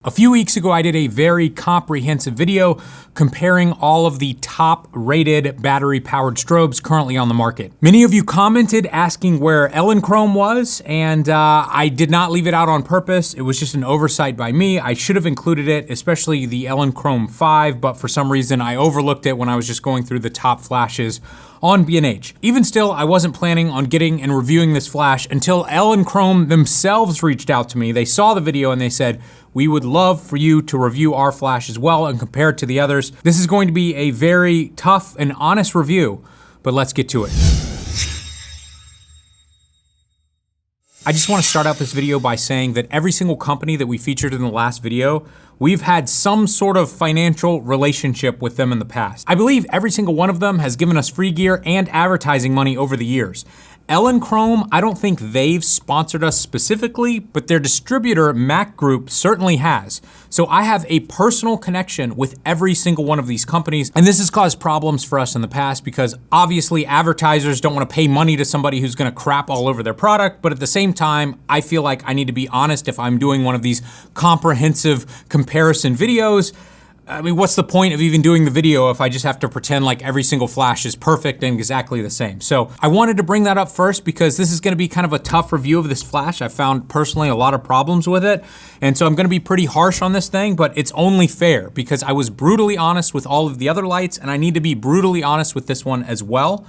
A few weeks ago, I did a very comprehensive video comparing all of the top-rated battery-powered strobes currently on the market. Many of you commented asking where Elinchrom was, and I did not leave it out on purpose. It was just an oversight by me. I should have included it, especially the Elinchrom 5, but for some reason I overlooked it when I was just going through the top flashes on B&H. Even still, I wasn't planning on getting and reviewing this flash until Elinchrom themselves reached out to me. They saw the video and they said, "We would love for you to review our flash as well and compare it to the others." This is going to be a very tough and honest review, but let's get to it. I just want to start out this video by saying that every single company that we featured in the last video, we've had some sort of financial relationship with them in the past. I believe every single one of them has given us free gear and advertising money over the years. Elinchrom, I don't think they've sponsored us specifically, but their distributor, Mac Group, certainly has. So I have a personal connection with every single one of these companies, and this has caused problems for us in the past because obviously advertisers don't want to pay money to somebody who's gonna crap all over their product, but at the same time, I feel like I need to be honest if I'm doing one of these comprehensive comparison videos. I mean, what's the point of even doing the video if I just have to pretend like every single flash is perfect and exactly the same? So I wanted to bring that up first because this is gonna be kind of a tough review of this flash. I found personally a lot of problems with it. And so I'm gonna be pretty harsh on this thing, but it's only fair because I was brutally honest with all of the other lights and I need to be brutally honest with this one as well.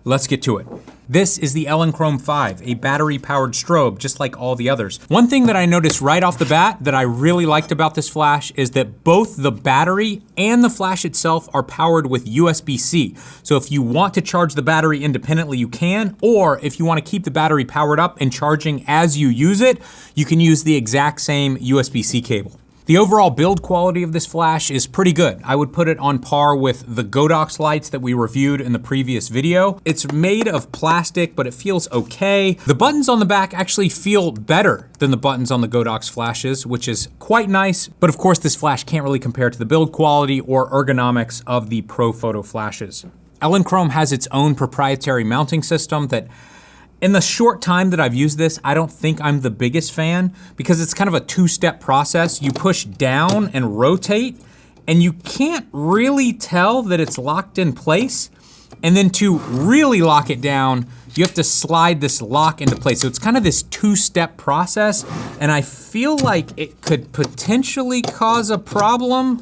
Let's get to it. This is the Elinchrom 5, a battery-powered strobe, just like all the others. One thing that I noticed right off the bat that I really liked about this flash is that both the battery and the flash itself are powered with USB-C. So if you want to charge the battery independently, you can, or if you want to keep the battery powered up and charging as you use it, you can use the exact same USB-C cable. The overall build quality of this flash is pretty good. I would put it on par with the Godox lights that we reviewed in the previous video. It's made of plastic, but it feels okay. The buttons on the back actually feel better than the buttons on the Godox flashes, which is quite nice. But of course, this flash can't really compare to the build quality or ergonomics of the Pro Photo flashes. Elinchrom has its own proprietary mounting system that in the short time that I've used this, I don't think I'm the biggest fan because it's kind of a two-step process. You push down and rotate, and you can't really tell that it's locked in place. And then to really lock it down, you have to slide this lock into place. So it's kind of this two-step process, and I feel like it could potentially cause a problem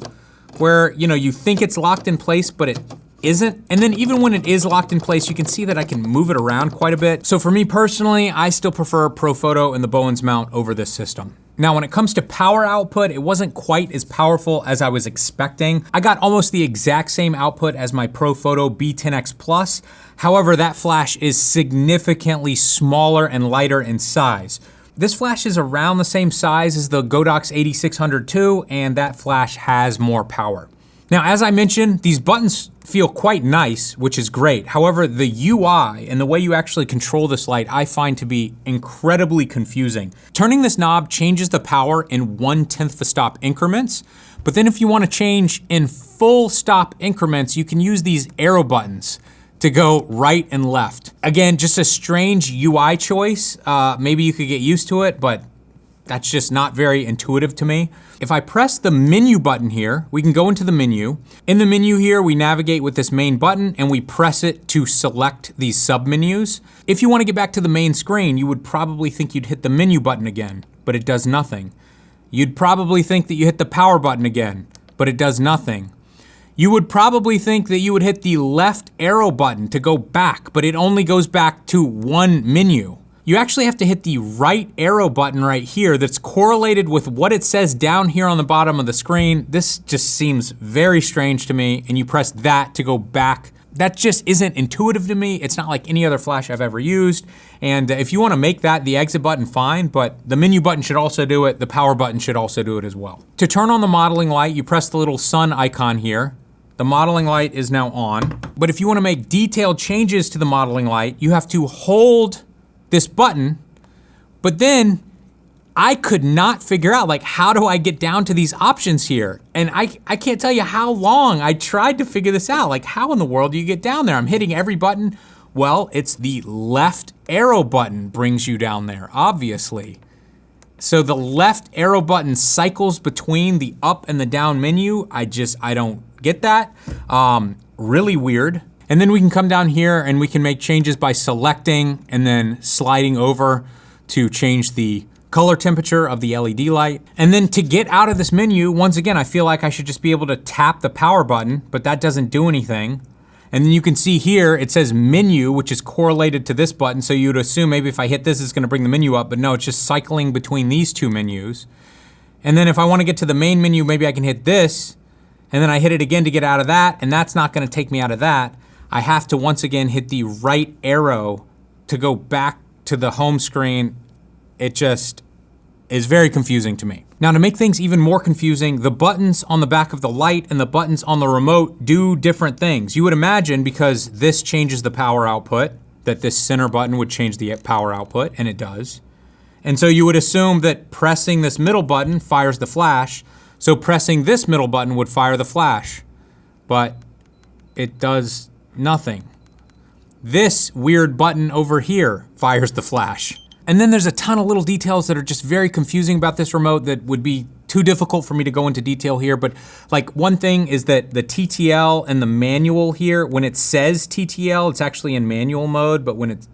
where, you know, you think it's locked in place, but it isn't. And then even when it is locked in place, you can see that I can move it around quite a bit. So for me personally, I still prefer Pro Photo and the Bowens mount over this system. Now, when it comes to power output, it wasn't quite as powerful as I was expecting. I got almost the exact same output as my Pro Photo B10X Plus. However, that flash is significantly smaller and lighter in size. This flash is around the same size as the Godox 8600 II, and that flash has more power. Now, as I mentioned, these buttons feel quite nice, which is great. However, the UI and the way you actually control this light, I find to be incredibly confusing. Turning this knob changes the power in 1/10 of a stop increments, but then if you want to change in full stop increments, you can use these arrow buttons to go right and left. Again, just a strange UI choice. Maybe you could get used to it, but that's just not very intuitive to me. If I press the menu button here, we can go into the menu. In the menu here, we navigate with this main button and we press it to select these submenus. If you want to get back to the main screen, you would probably think you'd hit the menu button again, but it does nothing. You'd probably think that you hit the power button again, but it does nothing. You would probably think that you would hit the left arrow button to go back, but it only goes back to one menu. You actually have to hit the right arrow button right here that's correlated with what it says down here on the bottom of the screen. This just seems very strange to me, and you press that to go back. That just isn't intuitive to me. It's not like any other flash I've ever used. And if you wanna make that the exit button, fine, but the menu button should also do it. The power button should also do it as well. To turn on the modeling light, you press the little sun icon here. The modeling light is now on. But if you wanna make detailed changes to the modeling light, you have to hold this button, but then I could not figure out, like, how do I get down to these options here? And I can't tell you how long I tried to figure this out. Like, how in the world do you get down there? I'm hitting every button. Well, it's the left arrow button brings you down there, obviously. So the left arrow button cycles between the up and the down menu. I don't get that. Really weird. And then we can come down here and we can make changes by selecting and then sliding over to change the color temperature of the LED light. And then to get out of this menu, once again, I feel like I should just be able to tap the power button, but that doesn't do anything. And then you can see here, it says menu, which is correlated to this button. So you'd assume maybe if I hit this, it's gonna bring the menu up, but no, it's just cycling between these two menus. And then if I wanna get to the main menu, maybe I can hit this, and then I hit it again to get out of that, and that's not gonna take me out of that. I have to once again hit the right arrow to go back to the home screen. It just is very confusing to me. Now to make things even more confusing, the buttons on the back of the light and the buttons on the remote do different things. You would imagine because this changes the power output, that this center button would change the power output, and it does. And so you would assume that pressing this middle button fires the flash, so pressing this middle button would fire the flash, but it does nothing. This weird button over here fires the flash. And then there's a ton of little details that are just very confusing about this remote that would be too difficult for me to go into detail here. But like one thing is that the TTL and the manual here, when it says TTL, it's actually in manual mode, but when it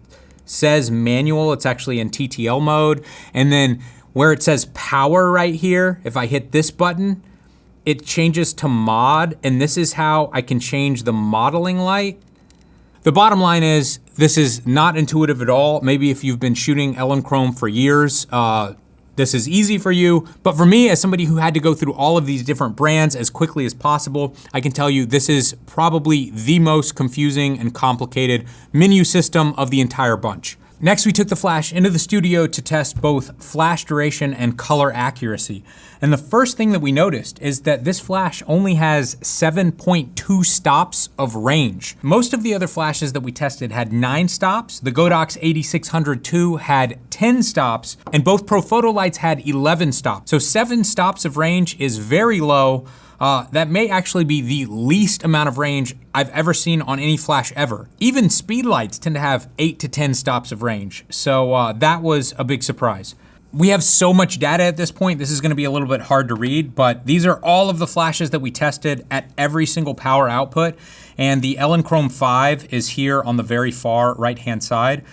says manual, it's actually in TTL mode. And then where it says power right here, if I hit this button, it changes to mod, and this is how I can change the modeling light. The bottom line is, this is not intuitive at all. Maybe if you've been shooting Elinchrom for years, this is easy for you. But for me, as somebody who had to go through all of these different brands as quickly as possible, I can tell you this is probably the most confusing and complicated menu system of the entire bunch. Next, we took the flash into the studio to test both flash duration and color accuracy. And the first thing that we noticed is that this flash only has 7.2 stops of range. Most of the other flashes that we tested had 9 stops. The Godox 8600 had 10 stops, and both Profoto lights had 11 stops. So 7 stops of range is very low. That may actually be the least amount of range I've ever seen on any flash ever. Even speed lights tend to have 8 to 10 stops of range. So that was a big surprise. We have so much data at this point, this is gonna be a little bit hard to read, but these are all of the flashes that we tested at every single power output. And the Elinchrom 5 is here on the very far right-hand side.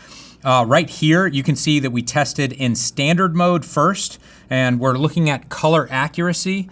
Right here, you can see that we tested in standard mode first, and we're looking at color accuracy.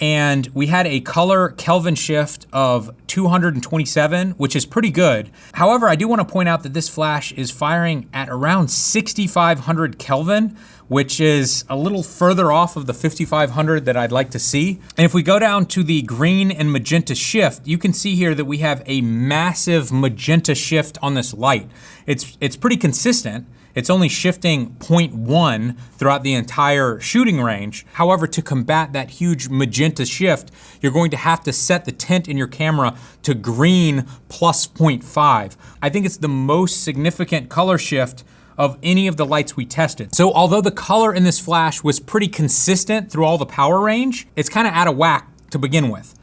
And we had a color Kelvin shift of 227, which is pretty good. However, I do want to point out that this flash is firing at around 6,500 Kelvin, which is a little further off of the 5,500 that I'd like to see. And if we go down to the green and magenta shift, you can see here that we have a massive magenta shift on this light. It's pretty consistent. It's only shifting 0.1 throughout the entire shooting range. However, to combat that huge magenta shift, you're going to have to set the tint in your camera to green plus 0.5. I think it's the most significant color shift of any of the lights we tested. So although the color in this flash was pretty consistent through all the power range, it's kind of out of whack to begin with.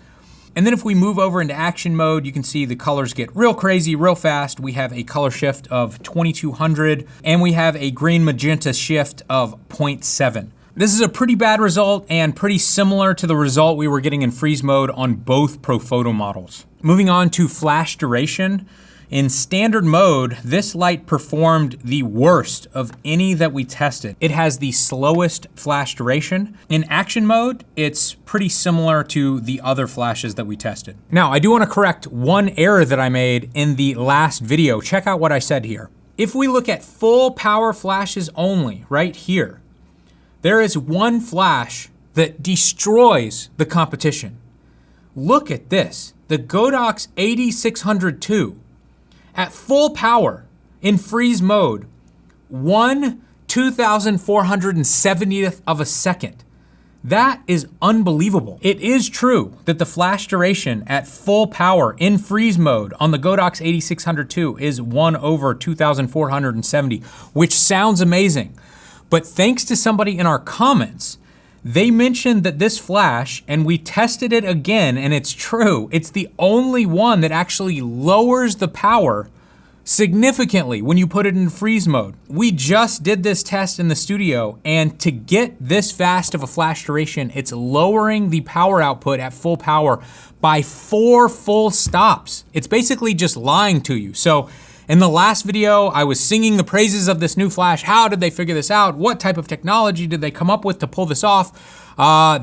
And then if we move over into action mode, you can see the colors get real crazy, real fast. We have a color shift of 2200, and we have a green magenta shift of 0.7. This is a pretty bad result and pretty similar to the result we were getting in freeze mode on both Profoto models. Moving on to flash duration. In standard mode, this light performed the worst of any that we tested. It has the slowest flash duration. In action mode, it's pretty similar to the other flashes that we tested. Now, I do want to correct one error that I made in the last video. Check out what I said here. If we look at full power flashes only, right here, there is one flash that destroys the competition. Look at this, the Godox 8600 at full power in freeze mode, 1/2470th of a second. That is unbelievable. It is true that the flash duration at full power in freeze mode on the Godox 8600 is 1/2470, which sounds amazing. But thanks to somebody in our comments, they mentioned that this flash, and we tested it again, and it's true, it's the only one that actually lowers the power significantly when you put it in freeze mode. We just did this test in the studio, and to get this fast of a flash duration, it's lowering the power output at full power by 4 full stops. It's basically just lying to you. So in the last video, I was singing the praises of this new flash. How did they figure this out? What type of technology did they come up with to pull this off?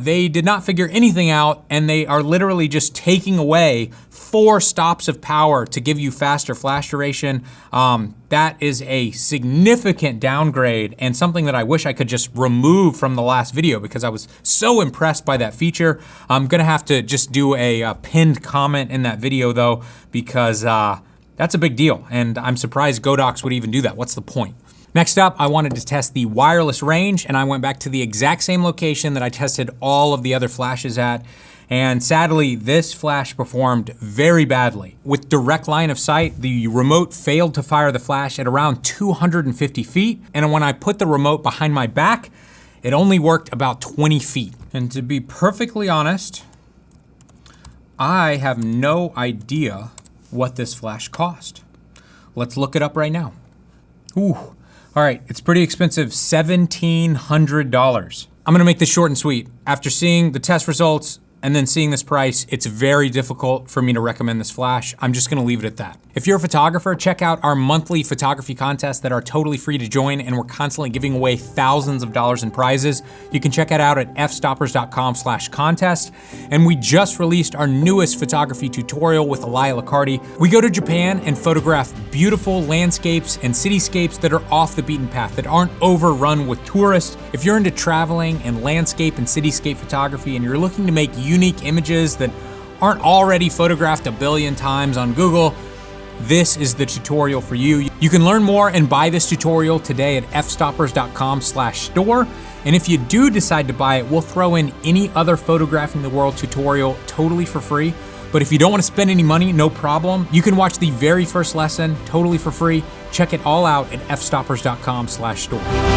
They did not figure anything out, and they are literally just taking away 4 stops of power to give you faster flash duration. That is a significant downgrade and something that I wish I could just remove from the last video because I was so impressed by that feature. I'm gonna have to just do a pinned comment in that video though, because that's a big deal, and I'm surprised Godox would even do that. What's the point? Next up, I wanted to test the wireless range, and I went back to the exact same location that I tested all of the other flashes at. And sadly, this flash performed very badly. With direct line of sight, the remote failed to fire the flash at around 250 feet. And when I put the remote behind my back, it only worked about 20 feet. And to be perfectly honest, I have no idea what this flash cost. Let's look it up right now. Ooh. All right, it's pretty expensive, $1,700. I'm gonna make this short and sweet. After seeing the test results and then seeing this price, it's very difficult for me to recommend this flash. I'm just gonna leave it at that. If you're a photographer, check out our monthly photography contests that are totally free to join, and we're constantly giving away thousands of dollars in prizes. You can check it out at fstoppers.com/contest. And we just released our newest photography tutorial with Elia Licardi. We go to Japan and photograph beautiful landscapes and cityscapes that are off the beaten path, that aren't overrun with tourists. If you're into traveling and landscape and cityscape photography and you're looking to make unique images that aren't already photographed a billion times on Google, this is the tutorial for you. You can learn more and buy this tutorial today at fstoppers.com/store. And if you do decide to buy it, we'll throw in any other photographing the world tutorial totally for free. But if you don't want to spend any money, no problem. You can watch the very first lesson totally for free. Check it all out at fstoppers.com/store.